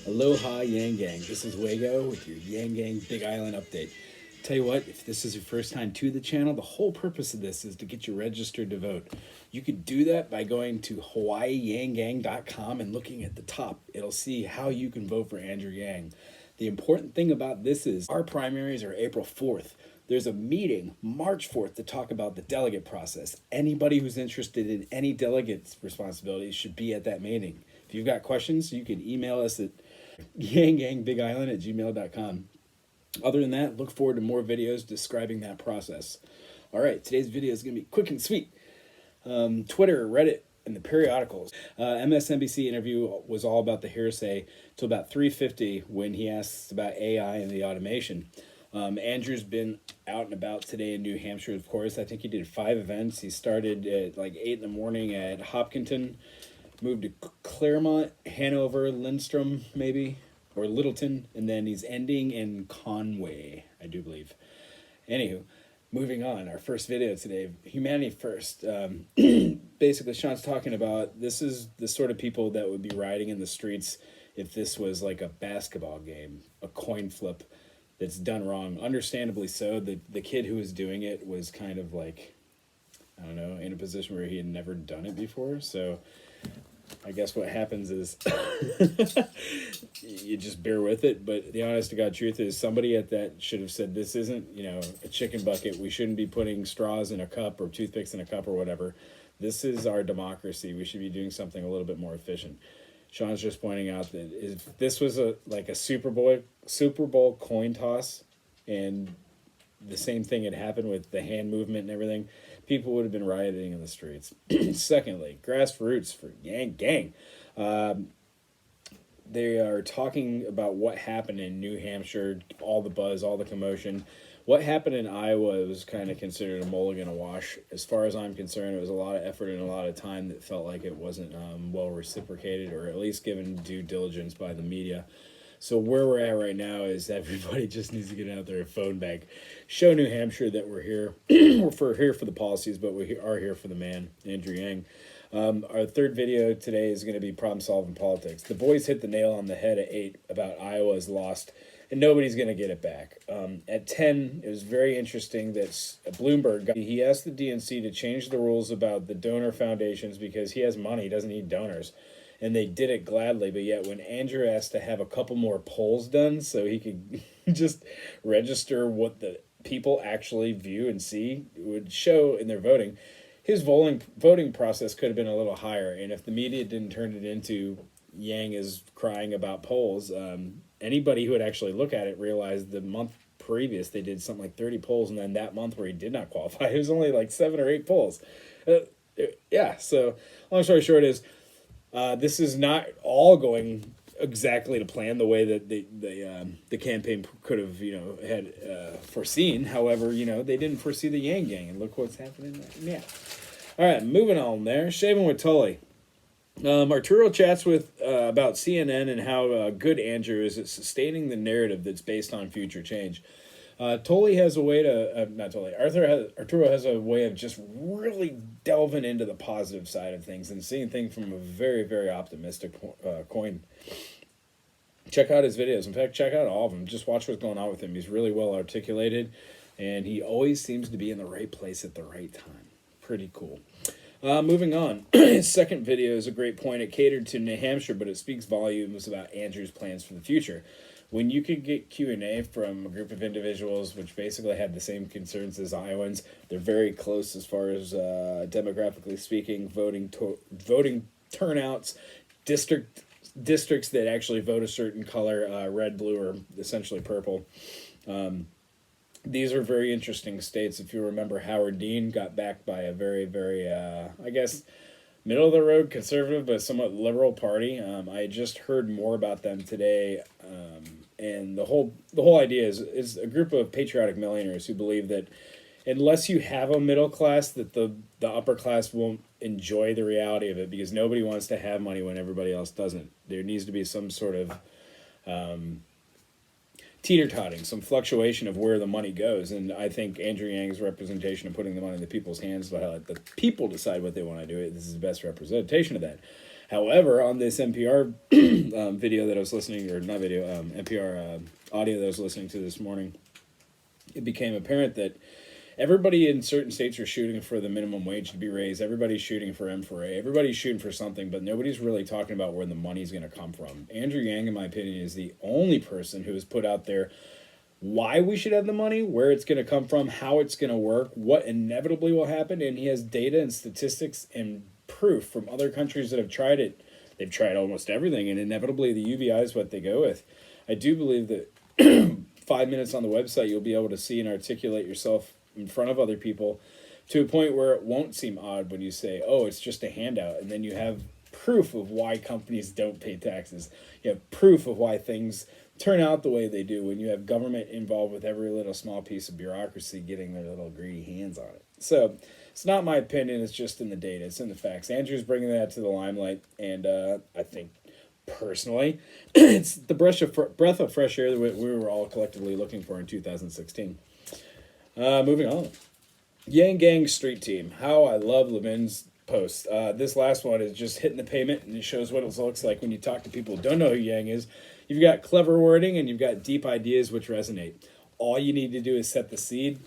Aloha YangGang. This is Wago with your YangGang Big Island update. Tell you what, if this is your first time to the channel, the whole purpose of this is to get you registered to vote. You could do that by going to hawaiianggang.com and looking at the top. It'll see how you can vote for Andrew Yang. The important thing about this is our primaries are April 4th. There's a meeting March 4th to talk about the delegate process. Anybody who's interested in any delegate's responsibilities should be at that meeting. If you've got questions, you can email us at yanggangbigisland@gmail.com. Other than that, look forward to more videos describing that process. All right, today's video is going to be quick and sweet. Twitter, Reddit, and the periodicals. MSNBC interview was all about the hearsay till about 3:50 when he asks about AI and the automation. Andrew's been out and about today in New Hampshire, of course. I think he did 5 events. He started at like 8 in the morning at Hopkinron, moved to Claremont, Hanover, Lindstrom, maybe, or Littleton, and then he's ending in Conway, I do believe. Anywho, moving on, our first video today, Humanity First. Basically, Sean's talking about this is the sort of people that would be rioting in the streets if this was like a basketball game, a coin flip that's done wrong. Understandably so. The kid who was doing it was kind of like, I don't know, in a position where he had never done it before, so I guess what happens is you just bear with it. But the honest to God truth is somebody at that should have said, this isn't, a chicken bucket. We shouldn't be putting straws in a cup or toothpicks in a cup or whatever. This is our democracy. We should be doing something a little bit more efficient. Sean's just pointing out that if this was a Super Bowl coin toss and the same thing had happened with the hand movement and everything, people would have been rioting in the streets. Secondly, grassroots for YangGang. They are talking about what happened in New Hampshire, all the buzz, all the commotion. What happened in Iowa was kind of considered a mulligan, a wash. As far as I'm concerned, it was a lot of effort and a lot of time that felt like it wasn't well reciprocated, or at least given due diligence by the media. So where we're at right now is everybody just needs to get out their phone bag. Show New Hampshire that we're here. We're here for the policies, but we are here for the man, Andrew Yang. Our third video today is going to be problem-solving politics. The boys hit the nail on the head at 8 about Iowa's lost, and nobody's going to get it back. At 10, it was very interesting that Bloomberg, he asked the DNC to change the rules about the donor foundations because he has money, he doesn't need donors. And they did it gladly, but yet when Andrew asked to have a couple more polls done so he could just register what the people actually view and see, it would show in their voting, his voting process could have been a little higher. And if the media didn't turn it into Yang is crying about polls, anybody who would actually look at it realized the month previous they did something like 30 polls, and then that month where he did not qualify, it was only like 7 or 8 polls. Yeah, so long story short is, this is not all going exactly to plan the way that the campaign could have had foreseen. However, they didn't foresee the YangGang, and look what's happening now. All right, moving on there. Shaving with Tully. Arturo chats with about CNN and how good Andrew is at sustaining the narrative that's based on future change. Tully has a way to, not Tully, Arturo has a way of just really delving into the positive side of things and seeing things from a very, very optimistic coin. Check out his videos. In fact, check out all of them. Just watch what's going on with him. He's really well articulated, and he always seems to be in the right place at the right time. Pretty cool. Moving on, his second video is a great point. It catered to New Hampshire, but it speaks volumes about Andrew's plans for the future. When you could get Q&A from a group of individuals which basically had the same concerns as Iowans, they're very close as far as demographically speaking, voting turnouts, districts that actually vote a certain color, red, blue, or essentially purple. These are very interesting states. If you remember, Howard Dean got backed by a very, very, I guess, middle-of-the-road conservative but somewhat liberal party. I just heard more about them today, and the whole idea is a group of patriotic millionaires who believe that unless you have a middle class, that the upper class won't enjoy the reality of it, because nobody wants to have money when everybody else doesn't. There needs to be some sort of teeter-totting, some fluctuation of where the money goes. And I think Andrew Yang's representation of putting the money in the people's hands, let the people decide what they want to do, this is the best representation of that. However, on this NPR video that I was listening, or not video, NPR audio that I was listening to this morning, it became apparent that everybody in certain states are shooting for the minimum wage to be raised. Everybody's shooting for M4A. Everybody's shooting for something, but nobody's really talking about where the money's going to come from. Andrew Yang, in my opinion, is the only person who has put out there why we should have the money, where it's going to come from, how it's going to work, what inevitably will happen, and he has data and statistics and proof from other countries that have tried it. They've tried almost everything, and inevitably the UBI is what they go with. I do believe that 5 minutes on the website, you'll be able to see and articulate yourself in front of other people to a point where it won't seem odd when you say, oh, it's just a handout, and then you have proof of why companies don't pay taxes. You have proof of why things turn out the way they do when you have government involved with every little small piece of bureaucracy getting their little greedy hands on it. So it's not my opinion, it's just in the data, it's in the facts. Andrew's bringing that to the limelight, and I think personally it's the breath of fresh air that we were all collectively looking for in 2016. Moving on. YangGang Street Team. How I love Levin's post. This last one is just hitting the pavement, and it shows what it looks like when you talk to people who don't know who Yang is. You've got clever wording, and you've got deep ideas which resonate. All you need to do is set the seed.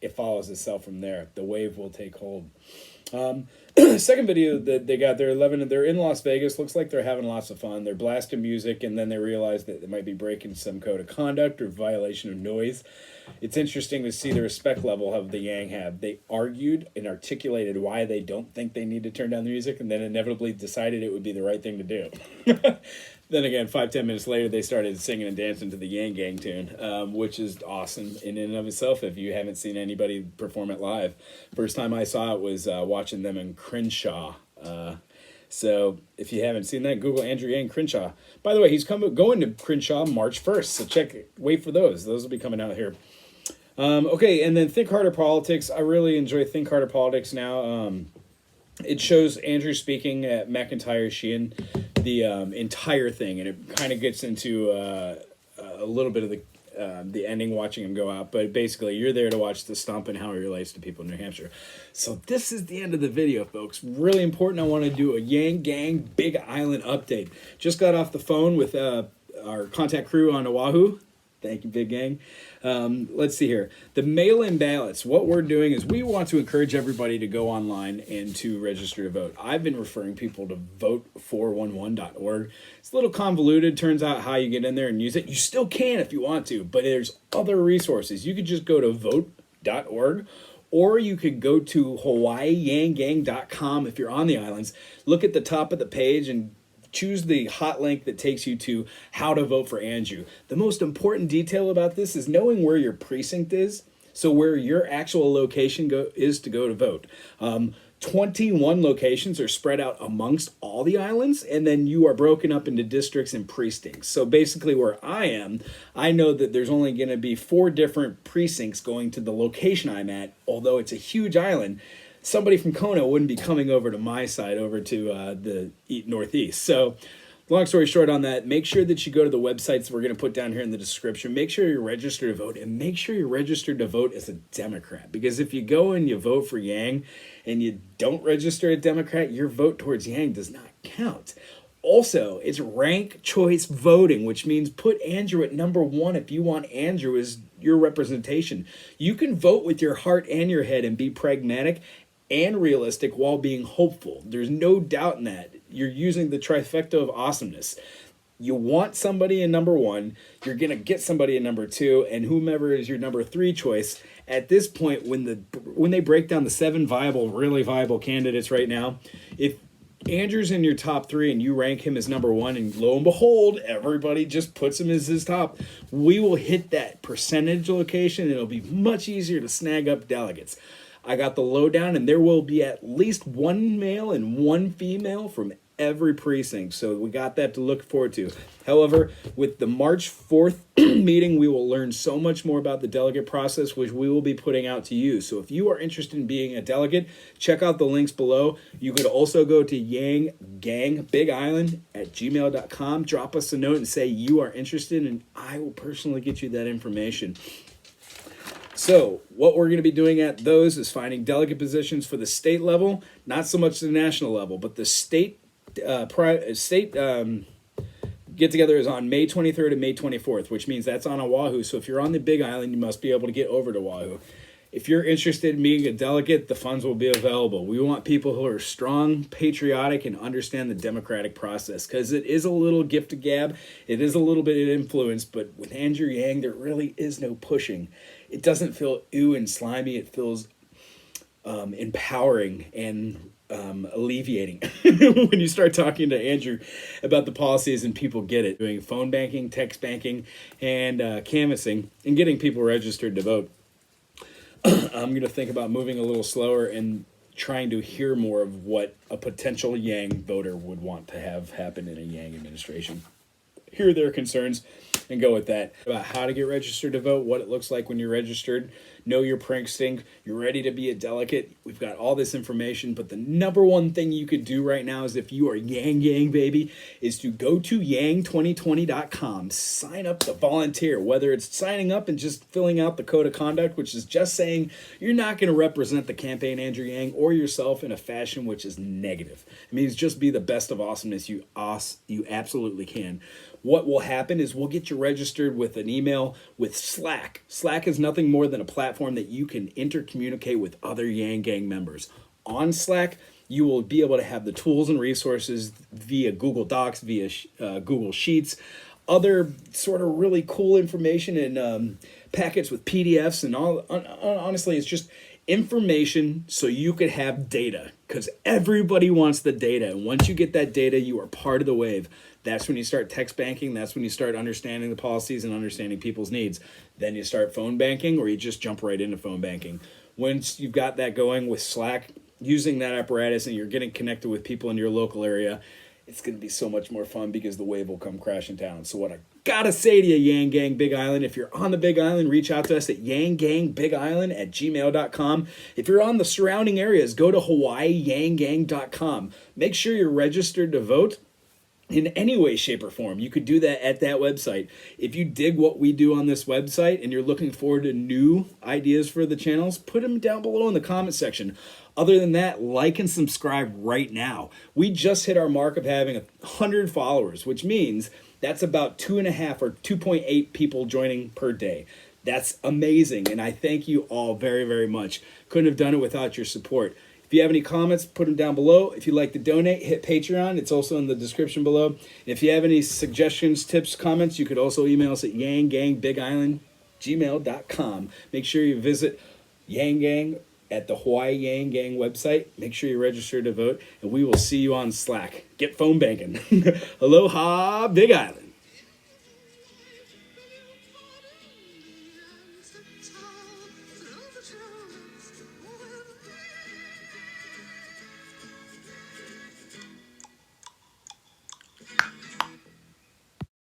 It follows itself from there. The wave will take hold. Second video that they got, they're in Las Vegas. Looks like they're having lots of fun. They're blasting music, and then they realize that they might be breaking some code of conduct or violation of noise. It's interesting to see the respect level of the Yang have. They argued and articulated why they don't think they need to turn down the music, and then inevitably decided it would be the right thing to do. Then again, 5-10 minutes later, they started singing and dancing to the YangGang tune, which is awesome in and of itself if you haven't seen anybody perform it live. First time I saw it was watching them in Crenshaw. So if you haven't seen that, Google Andrew Yang Crenshaw. By the way, he's going to Crenshaw March 1st, so wait for those. Those will be coming out here. Okay, and then Think Harder Politics. I really enjoy Think Harder Politics now. It shows Andrew speaking at McIntyre Sheehan, the entire thing, and it kind of gets into a little bit of the ending, watching him go out. But basically, you're there to watch the stump and how he relates to people in New Hampshire. So this is the end of the video, folks. Really important. I want to do a YangGang Big Island update. Just got off the phone with our contact crew on Oahu. Thank you, Big Gang. Let's see here. The mail-in ballots. What we're doing is we want to encourage everybody to go online and to register to vote. I've been referring people to vote411.org. It's a little convoluted. Turns out how you get in there and use it. You still can if you want to, but there's other resources. You could just go to vote.org, or you could go to hawaiiyanggang.com if you're on the islands. Look at the top of the page and choose the hot link that takes you to how to vote for Andrew. The most important detail about this is knowing where your precinct is, so where your actual location is to go to vote. 21 locations are spread out amongst all the islands, and then you are broken up into districts and precincts. So basically where I am, I know that there's only going to be 4 different precincts going to the location I'm at, although it's a huge island. Somebody from Kona wouldn't be coming over to my side, over to the Northeast. So long story short on that, make sure that you go to the websites we're going to put down here in the description. Make sure you're registered to vote, and make sure you're registered to vote as a Democrat. Because if you go and you vote for Yang and you don't register a Democrat, your vote towards Yang does not count. Also, it's rank choice voting, which means put Andrew at number 1 if you want Andrew as your representation. You can vote with your heart and your head and be pragmatic and realistic while being hopeful. There's no doubt in that. You're using the trifecta of awesomeness. You want somebody in number 1, you're going to get somebody in number 2, and whomever is your number 3 choice. At this point, when they break down the 7 really viable candidates right now, if Andrew's in your top 3 and you rank him as number 1, and lo and behold, everybody just puts him as his top, we will hit that percentage location, and it'll be much easier to snag up delegates. I got the lowdown, and there will be at least 1 male and 1 female from every precinct. So we got that to look forward to. However, with the March 4th meeting, we will learn so much more about the delegate process, which we will be putting out to you. So if you are interested in being a delegate, check out the links below. You could also go to YangGang Big Island at gmail.com. Drop us a note and say you are interested, and I will personally get you that information. So what we're going to be doing at those is finding delegate positions for the state level, not so much the national level, but the state state get-together is on May 23rd and May 24th, which means that's on Oahu. So if you're on the Big Island, you must be able to get over to Oahu. If you're interested in being a delegate, the funds will be available. We want people who are strong, patriotic, and understand the democratic process, because it is a little gift to gab. It is a little bit of influence, but with Andrew Yang, there really is no pushing. It doesn't feel ew and slimy. It feels empowering and alleviating when you start talking to Andrew about the policies and people get it. Doing phone banking, text banking, and canvassing, and getting people registered to vote. I'm going to think about moving a little slower and trying to hear more of what a potential Yang voter would want to have happen in a Yang administration. Hear their concerns and go with that. About how to get registered to vote, what it looks like when you're registered, know your precinct, you're ready to be a delegate. We've got all this information, but the number one thing you could do right now is, if you are YangGang, baby, is to go to yang2020.com, sign up to volunteer, whether it's signing up and just filling out the code of conduct, which is just saying you're not going to represent the campaign Andrew Yang or yourself in a fashion which is negative. It means just be the best of awesomeness you absolutely can. What will happen is we'll get you registered with an email with Slack. Slack is nothing more than a platform that you can intercommunicate with other YangGang members. On Slack, you will be able to have the tools and resources via Google Docs, via Google Sheets, other sort of really cool information and packets with PDFs and all. Honestly, it's just information so you could have data, because everybody wants the data. And once you get that data, you are part of the wave. That's when you start text banking. That's when you start understanding the policies and understanding people's needs. Then you start phone banking, or you just jump right into phone banking. Once you've got that going with Slack, using that apparatus, and you're getting connected with people in your local area, it's going to be so much more fun, because the wave will come crashing down. So what I gotta say to you, YangGang Big Island, if you're on the Big Island, reach out to us at yanggangbigisland@gmail.com. If you're on the surrounding areas, go to hawaiiyanggang.com. Make sure you're registered to vote in any way, shape, or form. You could do that at that website. If you dig what we do on this website and you're looking forward to new ideas for the channels, put them down below in the comment section. Other than that, like and subscribe right now. We just hit our mark of having 100 followers, which means that's about 2.5 or 2.8 people joining per day. That's amazing, and I thank you all very, very much. Couldn't have done it without your support. If you have any comments, put them down below. If you'd like to donate, hit Patreon. It's also in the description below. And if you have any suggestions, tips, comments, you could also email us at yanggangbigisland@gmail.com. Make sure you visit YangGang at the Hawaiianggang website. Make sure you register to vote, and we will see you on Slack. Get phone banking. Aloha, Big Island.